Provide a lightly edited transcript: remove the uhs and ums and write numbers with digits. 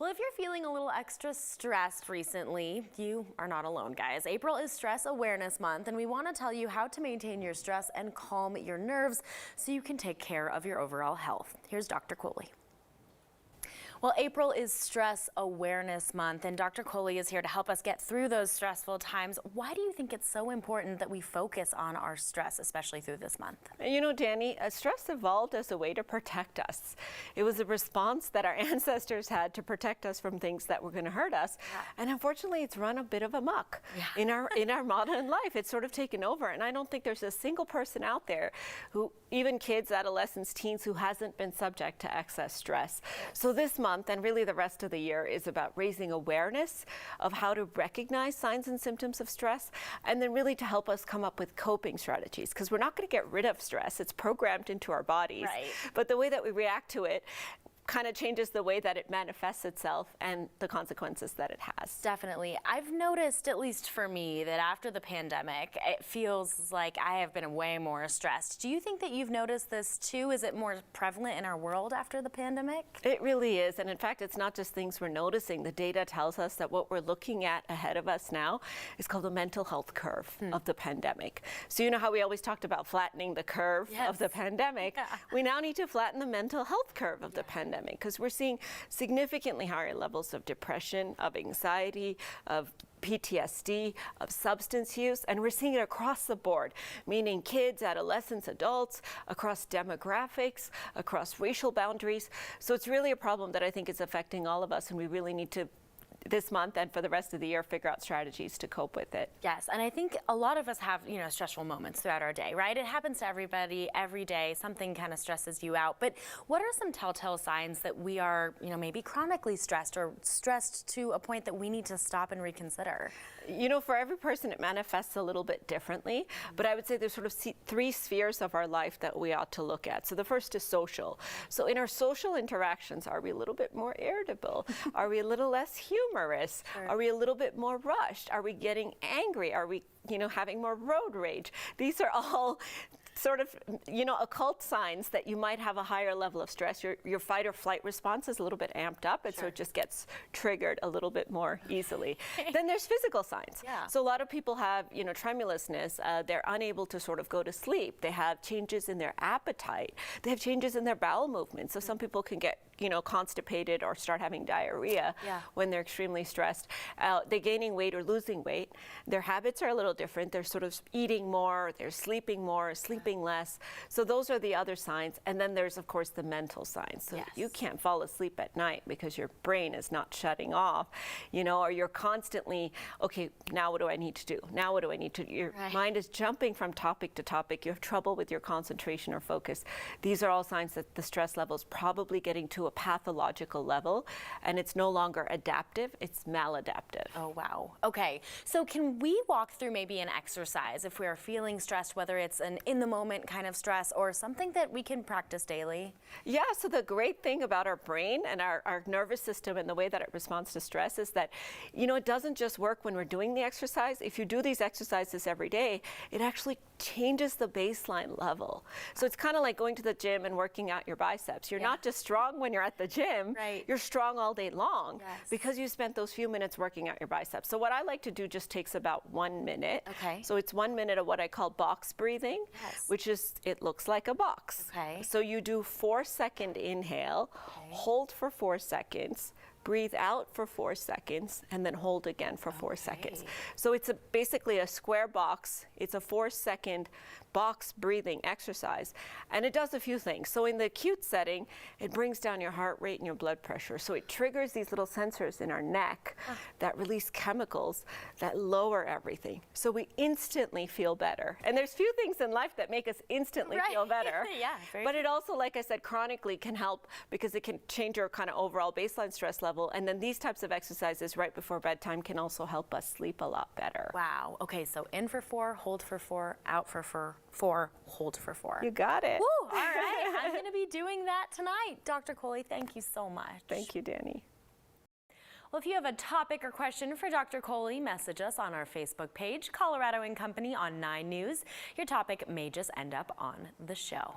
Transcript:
Well, if you're feeling a little extra stressed recently, you are not alone, guys. April is Stress Awareness Month, and we want to tell you how to maintain your stress and calm your nerves so you can take care of your overall health. Here's Dr. Kohli. Well, April is Stress Awareness Month, and Dr. Kohli is here to help us get through those stressful times. Why do you think it's so important that we focus on our stress, especially through this month? You know, Danny, stress evolved as a way to protect us. It was a response that our ancestors had to protect us from things that were going to hurt us. Yeah. And unfortunately, it's run a bit of amok in our modern life. It's sort of taken over. And I don't think there's a single person out there who, even kids, adolescents, teens, who hasn't been subject to excess stress. So this month, and really the rest of the year, is about raising awareness of how to recognize signs and symptoms of stress, and then really to help us come up with coping strategies, because we're not going to get rid of stress. It's programmed into our bodies. Right. But the way that we react to it kind of changes the way that it manifests itself and the consequences that it has. Definitely. I've noticed, at least for me, that after the pandemic, it feels like I have been way more stressed. Do you think that you've noticed this too? Is it more prevalent in our world after the pandemic? It really is. And in fact, it's not just things we're noticing. The data tells us that what we're looking at ahead of us now is called the mental health curve of the pandemic. So you know how we always talked about flattening the curve of the pandemic? Yeah. We now need to flatten the mental health curve of the pandemic, because we're seeing significantly higher levels of depression, of anxiety, of PTSD, of substance use, and we're seeing it across the board, meaning kids, adolescents, adults, across demographics, across racial boundaries. So it's really a problem that I think is affecting all of us, and we really need to, this month and for the rest of the year, figure out strategies to cope with it. Yes, and I think a lot of us have, stressful moments throughout our day, right? It happens to everybody every day. Something kind of stresses you out. But what are some telltale signs that we are, maybe chronically stressed or stressed to a point that we need to stop and reconsider? For every person, it manifests a little bit differently, but I would say there's sort of three spheres of our life that we ought to look at. So the first is social. So in our social interactions, are we a little bit more irritable? Are we a little less humorous? Sure. Are we a little bit more rushed? Are we getting angry? Are we, having more road rage? These are all sort of, occult signs that you might have a higher level of stress. Your fight or flight response is a little bit amped up, and so it just gets triggered a little bit more easily. Then there's physical signs. Yeah. So a lot of people have, tremulousness. They're unable to sort of go to sleep. They have changes in their appetite. They have changes in their bowel movements. So some people can get, constipated or start having diarrhea when they're extremely stressed. They're gaining weight or losing weight. Their habits are a little different. They're sort of eating more, they're sleeping more, sleeping less. So those are the other signs. And then there's, of course, the mental signs. So you can't fall asleep at night because your brain is not shutting off, or you're constantly, okay, now what do I need to do? Now what do I need to do? Your mind is jumping from topic to topic. You have trouble with your concentration or focus. These are all signs that the stress level is probably getting to a pathological level, and it's no longer adaptive, it's maladaptive. Oh, wow. Okay, so can we walk through maybe an exercise if we are feeling stressed, whether it's an in-the-moment kind of stress or something that we can practice daily? Yeah, so the great thing about our brain and our nervous system and the way that it responds to stress is that, it doesn't just work when we're doing the exercise. If you do these exercises every day, it actually changes the baseline level. So it's kind of like going to the gym and working out your biceps. You're not just strong when you're at the gym, you're strong all day long because you spent those few minutes working out your biceps. So what I like to do just takes about 1 minute. Okay. So it's 1 minute of what I call box breathing, which is, it looks like a box. Okay. So you do 4-second inhale, hold for 4 seconds, breathe out for 4 seconds, and then hold again for 4 seconds. So it's basically a square box. It's a 4-second box breathing exercise, and it does a few things. So in the acute setting, it brings down your heart rate and your blood pressure. So it triggers these little sensors in our neck that release chemicals that lower everything. So we instantly feel better. And there's few things in life that make us instantly feel better. But it also, like I said, chronically can help because it can change your kind of overall baseline stress level. And then these types of exercises right before bedtime can also help us sleep a lot better. Wow. Okay, so in for 4, hold for 4, out for 4, hold for 4. You got it. Woo, all right. I'm going to be doing that tonight. Dr. Kohli, thank you so much. Thank you, Danny. Well, if you have a topic or question for Dr. Kohli, message us on our Facebook page, Colorado & Company on 9 News. Your topic may just end up on the show.